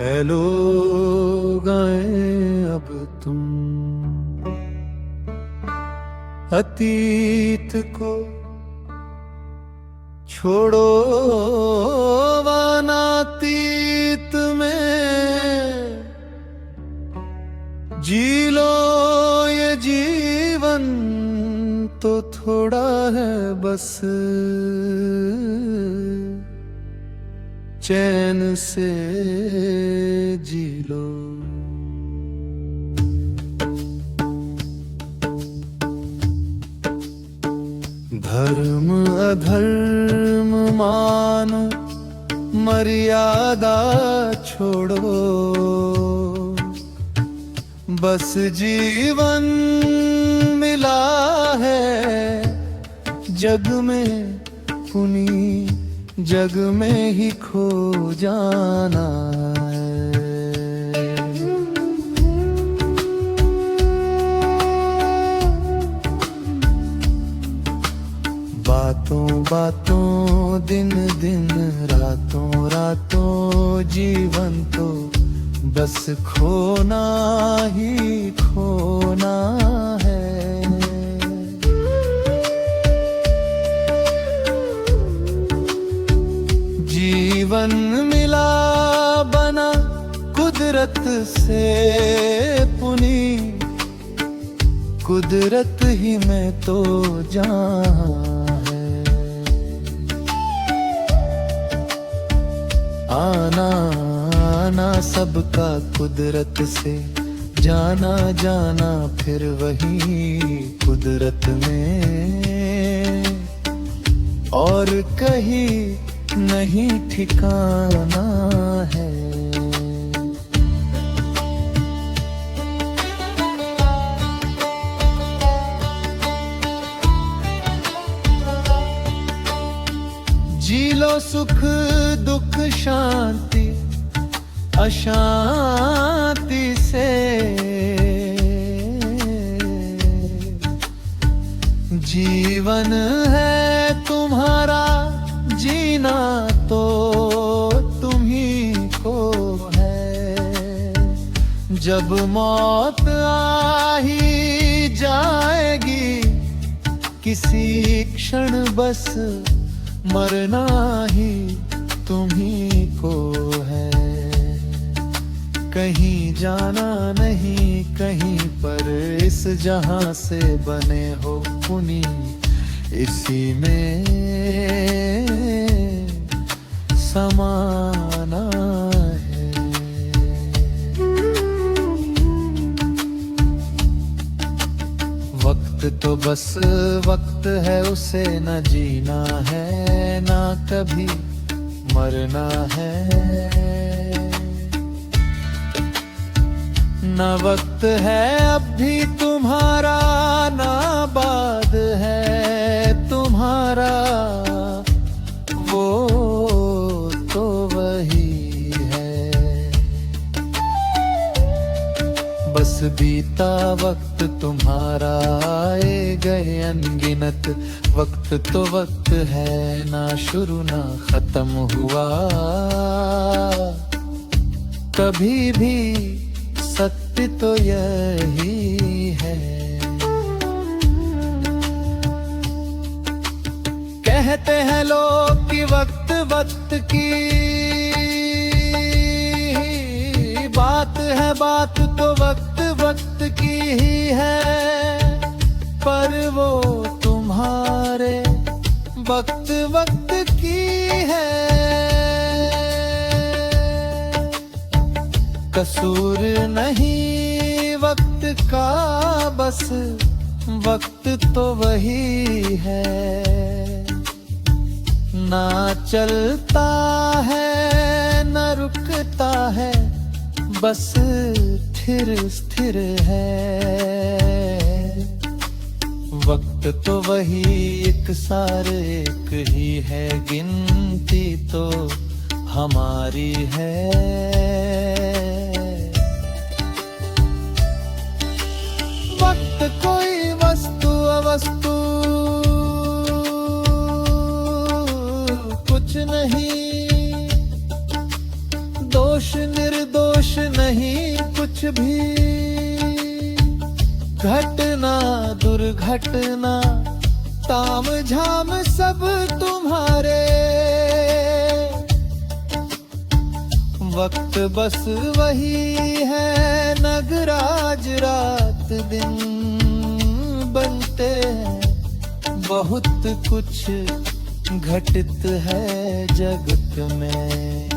है लोग आए अब तुम अतीत को छोड़ो, वनातीत में जी लो ये जीवन तो थोड़ा है बस, चैन से जी लो। धर्म अधर्म मानो, मर्यादा छोड़ो, बस जीवन मिला है जग में, पुनी जग में ही खो जाना है। बातों बातों दिन दिन रातों रातों जीवन तो बस खोना ही खोना है। जीवन मिला बना कुदरत से, पुनी कुदरत ही में तो जहां है। आना आना सबका कुदरत से, जाना जाना फिर वही कुदरत में, और कहीं नहीं ठिकाना है। जी लो सुख दुख शांति अशांति से, जीवन है तुम्हारा जीना तो तुम्ही को है। जब मौत आ ही जाएगी किसी क्षण, बस मरना ही तुम्ही को है। कहीं जाना नहीं कहीं पर, इस जहां से बने हो पुनी इसी में समाना है। वक्त तो बस वक्त है, उसे न जीना है ना कभी मरना है। न वक्त है अब भी तुम्हारा, ना बाद है तुम्हारा, वो तो वही है। बस बीता वक्त तुम्हारा, आए गए अनगिनत वक्त, तो वक्त है ना शुरू ना खत्म हुआ कभी भी, सत्य तो यही है। कहते हैं लोग कि वक्त वक्त की बात है, बात तो वक्त वक्त की ही है, पर वो तुम्हारे वक्त वक्त की है। कसूर नहीं वक्त का, बस वक्त तो वही है। ना चलता है न रुकता है, बस स्थिर स्थिर है। वक्त तो वही एक सारे एक ही है, गिनती तो हमारी है। वक्त कोई वस्तु अवस्तु कुछ नहीं, दोष निर्दोष नहीं कुछ भी, घटना दुर्घटना ताम झाम सब तुम्हारे। वक्त बस वही है, नगराज रात दिन बनते हैं। बहुत कुछ घटित है जगत में।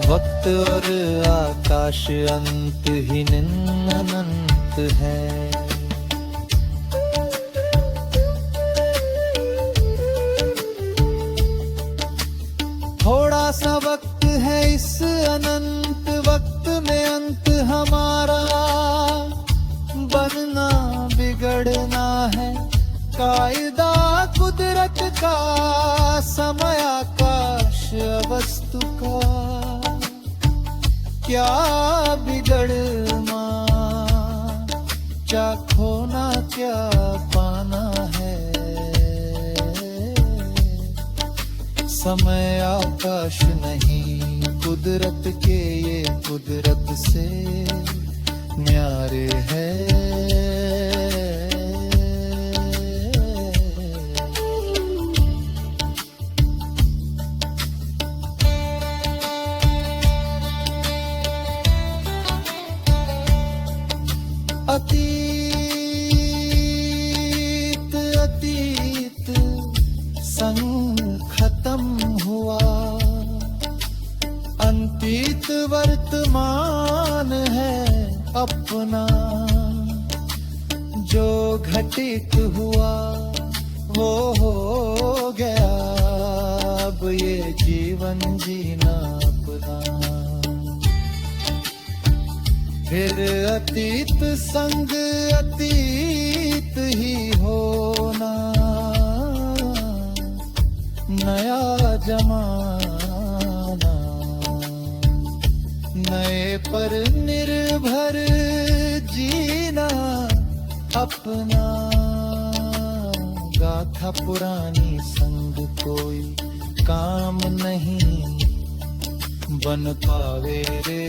वक्त और आकाश अंतहीन अनंत है। थोड़ा सा वक्त है इस अनंत वक्त में, अंत हमारा बनना बिगड़ना है। कायदा कुदरत का, समय आकाश वस्तु का। क्या बिगड़ना क्या खोना क्या पाना है। समय आकाश नहीं कुदरत के, ये कुदरत से न्यारे है। अतीत अतीत संग खत्म हुआ, अंतीत वर्तमान है अपना। जो घटित हुआ वो हो गया, अब ये जीवन जीना अपना। फिर अतीत संग अतीत ही होना, नया जमाना। नए पर निर्भर जीना अपना। गाथा पुरानी संग कोई काम नहीं बन पावे रे।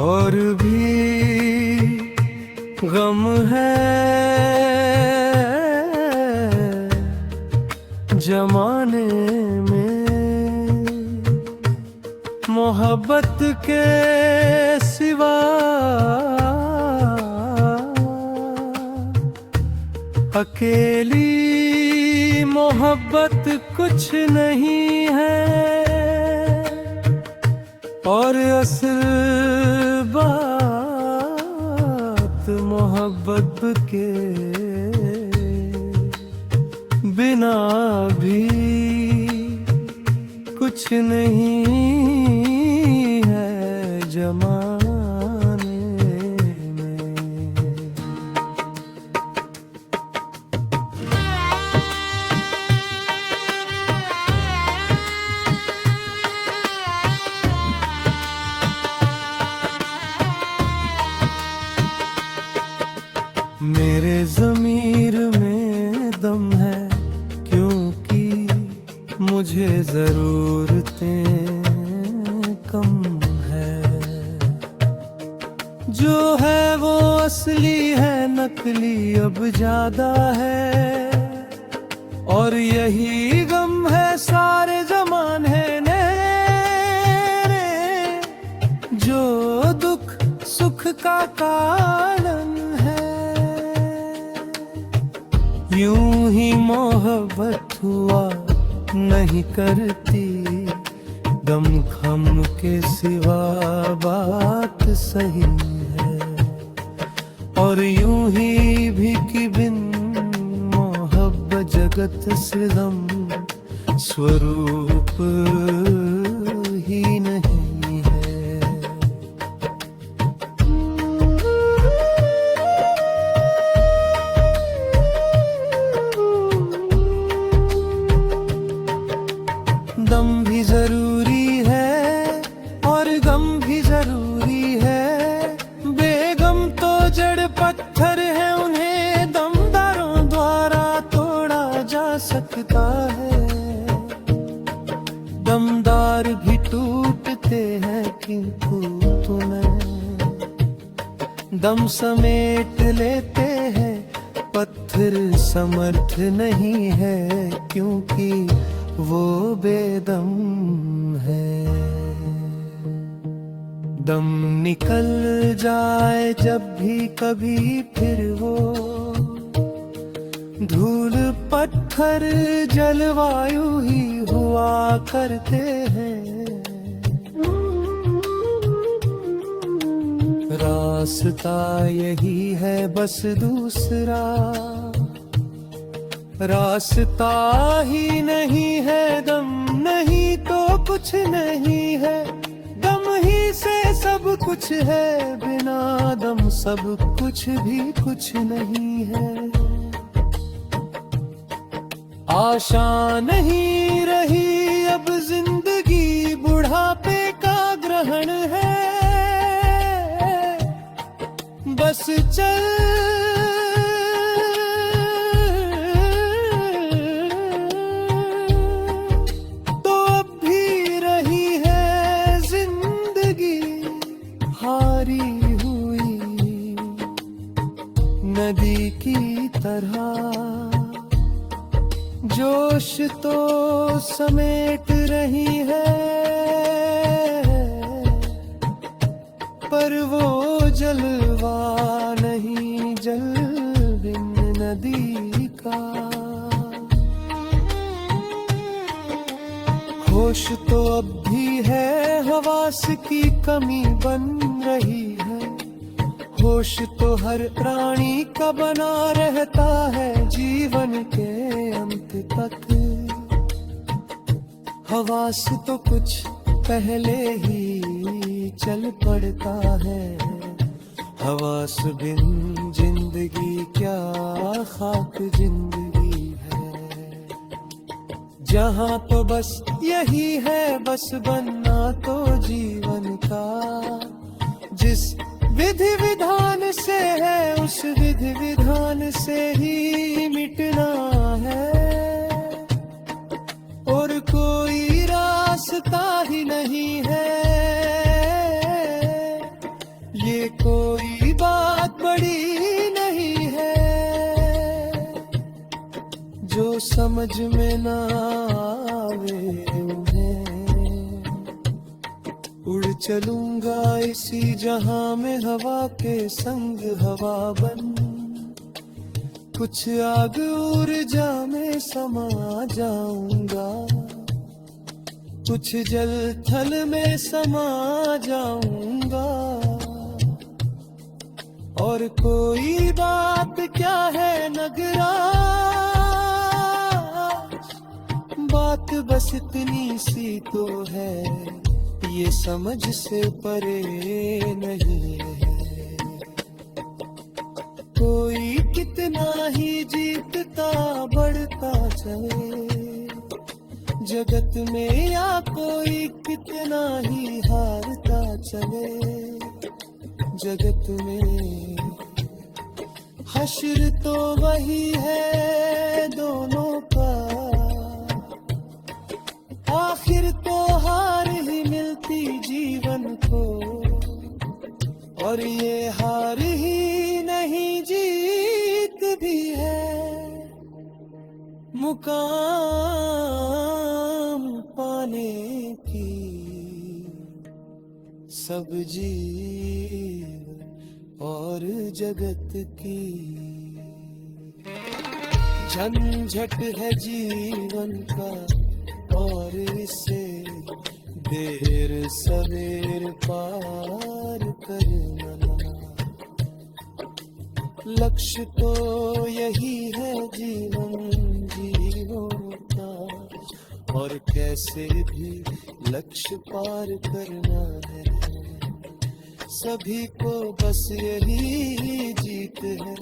और भी गम है जमाने में, मोहब्बत के सिवा। अकेली मोहब्बत कुछ नहीं है, और असल बात मोहब्बत के बिना भी कुछ नहीं है जमाने में। मेरे ज़मीर में दम है, क्योंकि मुझे ज़रूरतें कम है। जो है वो असली है, नकली अब ज़्यादा है। और यही गम है सारे ज़माने ने रे। कालन है। यूं ही मोहब्बत हुआ नहीं करती, दम खम के सिवा बात सही है। और यूं ही भी कि बिन मोहब्बत जगत से गम स्वरूप ही नहीं है। दम भी जरूरी है और गम भी जरूरी है। बेगम तो जड़ पत्थर है, उन्हें दमदारों द्वारा तोड़ा जा सकता है। दमदार भी टूटते हैं किंतु तुम्हें दम समेट लेते हैं। पत्थर समर्थ नहीं है क्योंकि वो बेदम है। दम निकल जाए जब भी कभी फिर वो धूल पत्थर जलवायु ही हुआ करते हैं। रास्ता यही है बस दूसरा, रास्ता ही नहीं है। दम नहीं तो कुछ नहीं है, दम ही से सब कुछ है। बिना दम सब कुछ भी कुछ नहीं है। आशा नहीं रही अब जिंदगी बुढ़ापे का ग्रहण है। बस चल तो अब भी रही है जिंदगी हारी हुई नदी की तरह। जोश तो समेट रही है पर वो जलवा नहीं जल बिन नदी का। होश तो अब भी है, हवास की कमी बन रही है। होश तो हर प्राणी का बना रहता है जीवन के अंत तक। हवास तो कुछ पहले ही चल पड़ता है। हवास बिन जिंदगी क्या खाक जिंदगी है। जहाँ तो बस यही है, बस बनना तो जीवन का। जिस विधि विधान से है उस विधि विधान से ही मिटना है। और कोई रास्ता ही नहीं है। ये कोई बात बड़ी नहीं है जो समझ में ना आवे उन्हें। उड़ चलूंगा इसी जहां में हवा के संग हवा बन। कुछ आग ऊर्जा में समा जाऊंगा, कुछ जल थल में समा जाऊंगा। और कोई बात क्या है नगरा, बात बस इतनी सी तो है, ये समझ से परे नहीं है। कोई कितना ही जीतता बढ़ता चले जगत में, या कोई कितना ही हारता चले जगत में। हश्र तो वही है दोनों का, आखिर तो हार ही मिलती जीवन को। और ये हार ही नहीं जीत भी है, मुकाम पाने की सब जीवन और जगत की झंझट है जीवन का, और इसे देर सवेर पार करना। लक्ष्य तो यही है जीवन जीवों का, और कैसे भी लक्ष्य पार करना है। सभी को बस यही जीत है,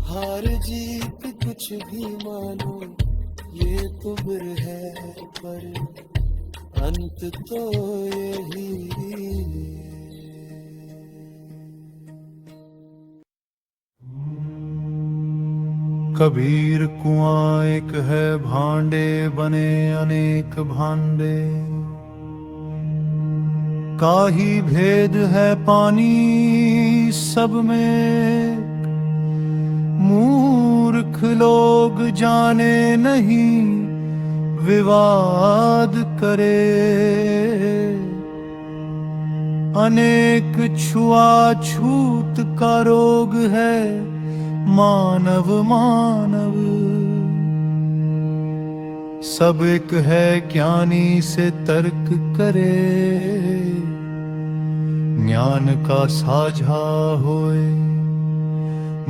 हार जीत कुछ भी मानो ये तुब्र है, पर अंत तो यही है। कबीर कुआं एक है, भांडे बने अनेक भांडे। काही भेद है पानी सब में, मूर्ख लोग जाने नहीं विवाद करे। अनेक छुआछूत का रोग है मानव मानव। सब एक है ज्ञानी से तर्क करे, ज्ञान का साझा होए।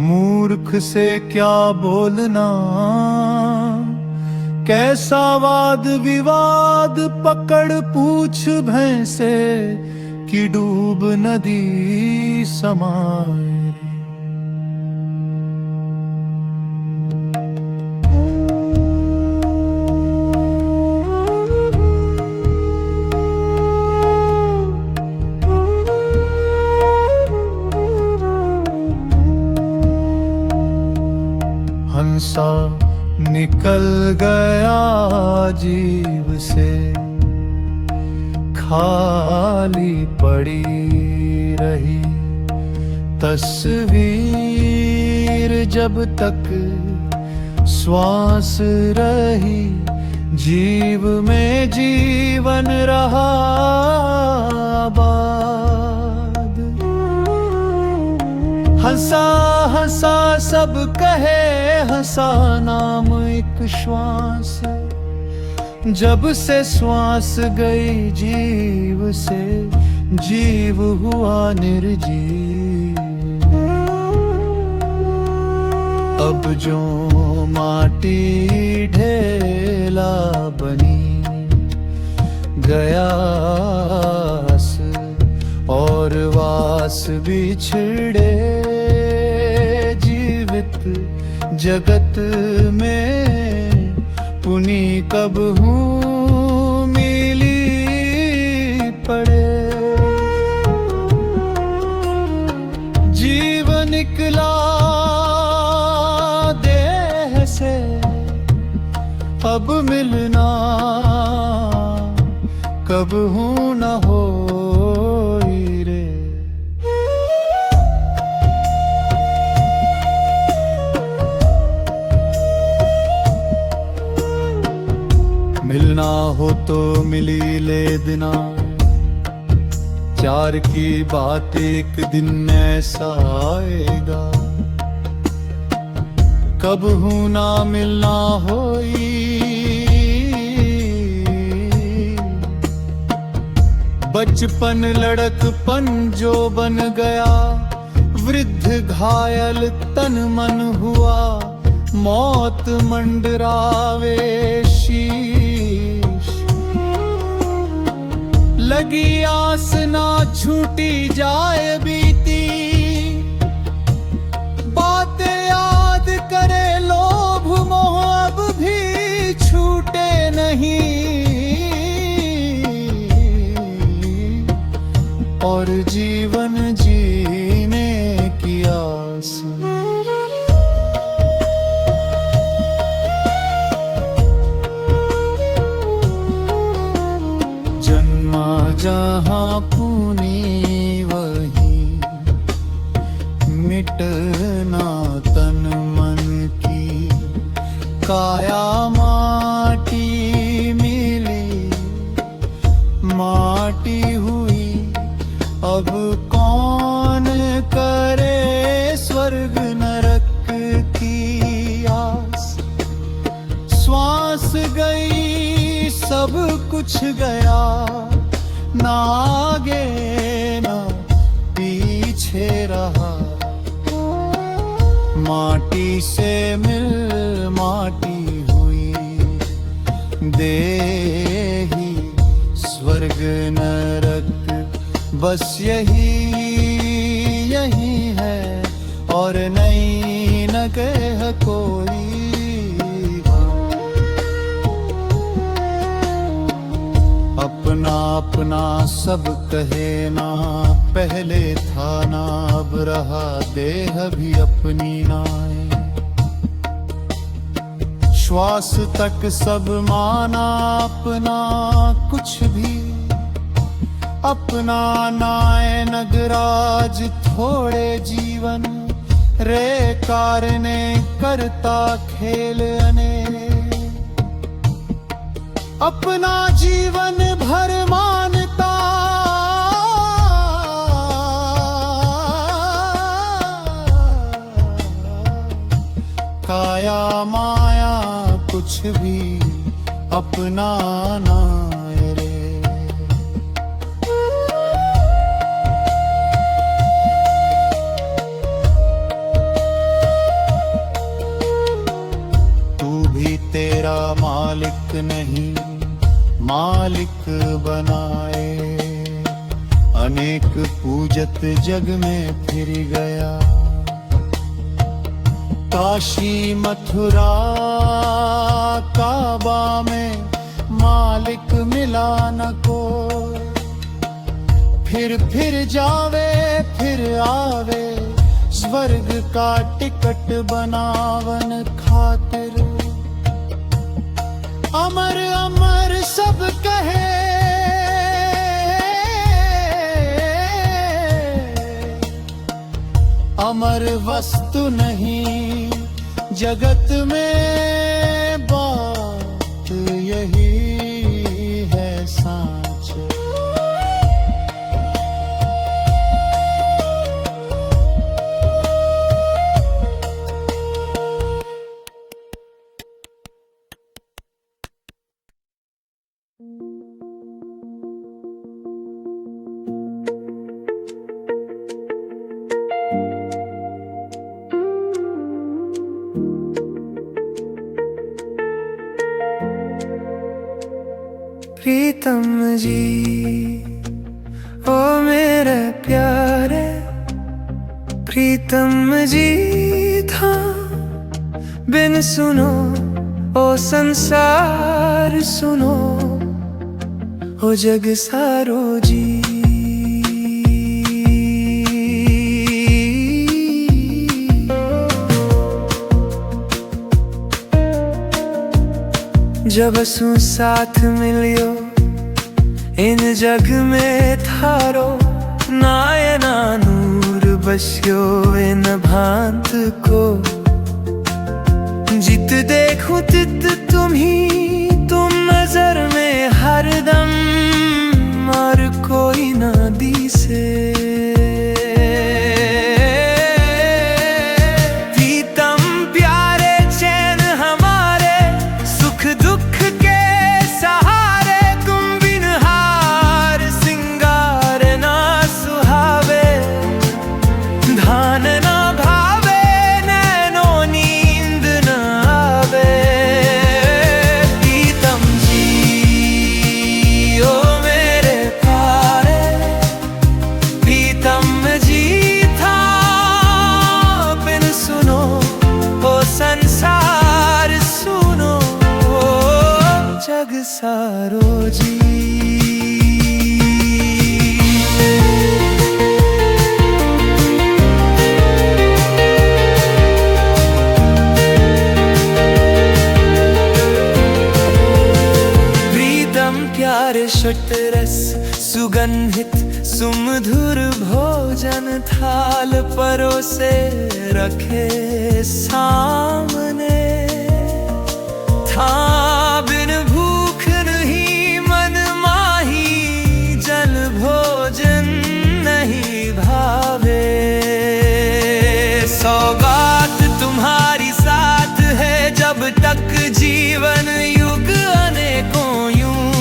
मूर्ख से क्या बोलना, कैसा वाद विवाद। पकड़ पूछ भैंसे कि डूब नदी समाए। हंसा निकल गया जीव से, खाली पड़ी रही तस्वीर। जब तक श्वास रही जीव में जीवन रहा आबाद। हंसा हंसा सब कहे, हंसा नाम एक श्वास। जब से श्वास गई जीव से, जीव हुआ निर्जीव। अब जो माटी ढेला बनी गयास, और वास बिछड़े जीवित जगत में। पुनी कब हूँ मिली पड़े, जीव निकला देह से। अब मिलना कब हूँ न हो रे। मिलना हो तो मिली ले देना, चार की बात एक दिन ऐसा आएगा। कब हूँ ना मिलना होई, बचपन लड़कपन जो बन गया। वृद्ध घायल तन मन हुआ, मौत मंडरावे शीश। लगी आस ना छूटी जाए बीती, बातें याद करे लोभ मोह अब भी छूटे नहीं। और जीवन जीने की आस, जन्मा जहाँ पुनी वही मिटना तन मन की। काया माटी मिली माटी हुई, अब कौन कर सब कुछ गया, ना आगे ना पीछे रहा। माटी से मिल माटी हुई, देही स्वर्ग नरक बस यही है, और नहीं न कह कोई। अपना अपना सब कहे ना, पहले था ना अब रहा, देह भी अपनी नाए। श्वास तक सब माना अपना, कुछ भी अपना नाए। नगराज थोड़े जीवन रे कारने, करता खेल अने। अपना जीवन भर मानता, काया माया कुछ भी अपना ना रे। तू भी तेरा मालिक नहीं, मालिक बनाए। अनेक पूजत जग में फिर गया, काशी मथुरा काबा में मालिक मिला न को। फिर जावे फिर आवे, स्वर्ग का टिकट बनावन खातिर। अमर अमर सब कहे, अमर वस्तु नहीं जगत में, बात यही है साँच। प्रीतम जी ओ मेरे प्यारे, प्रीतम जी था बिन सुनो ओ संसार सुनो, ओ जग सारो जी। जब असू साथ मिलियो इन जग में थारो, नायना नूर बस्यो इन भांत को। जित देखूं तित तुम नजर में हरदम, और कोई ना दिसे। जग सारो जी। प्रीतम प्यारे षटरस सुगंधित सुमधुर भोजन, थाल परोसे रखे सामने। था बिन भूख नहीं मन माही, जल भोजन नहीं भावे। सौगात तुम्हारी साथ है जब तक जीवन, युग अनेकों यूं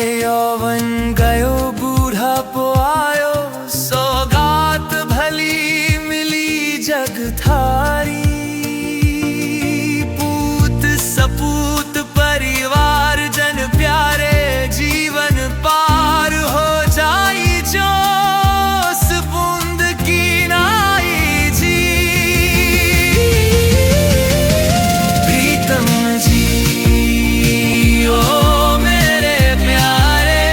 यौवन गयो बूढ़ापो आयो, सौगात भली मिली जग थारी। पूत सपूत परिवार जन प्यारे, जीवन पार हो जाई जो उस बूंद की नाई जी। प्रीतम जी ओ मेरे प्यारे,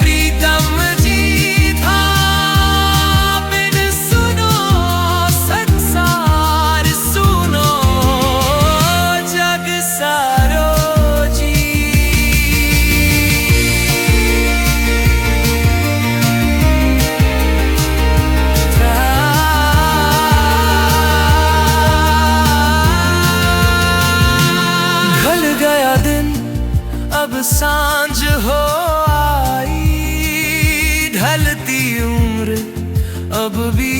प्रीतम जी था बिन सुनो संसार सुनो जग सारो जी। ढल गया दिन अब सांझ हो आई, ढलती उम्र अब भी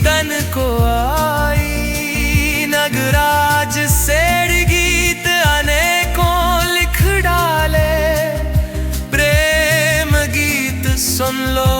तन को आई। नगराज सेठ गीत अनेकों लिख डाले, प्रेम गीत सुन लो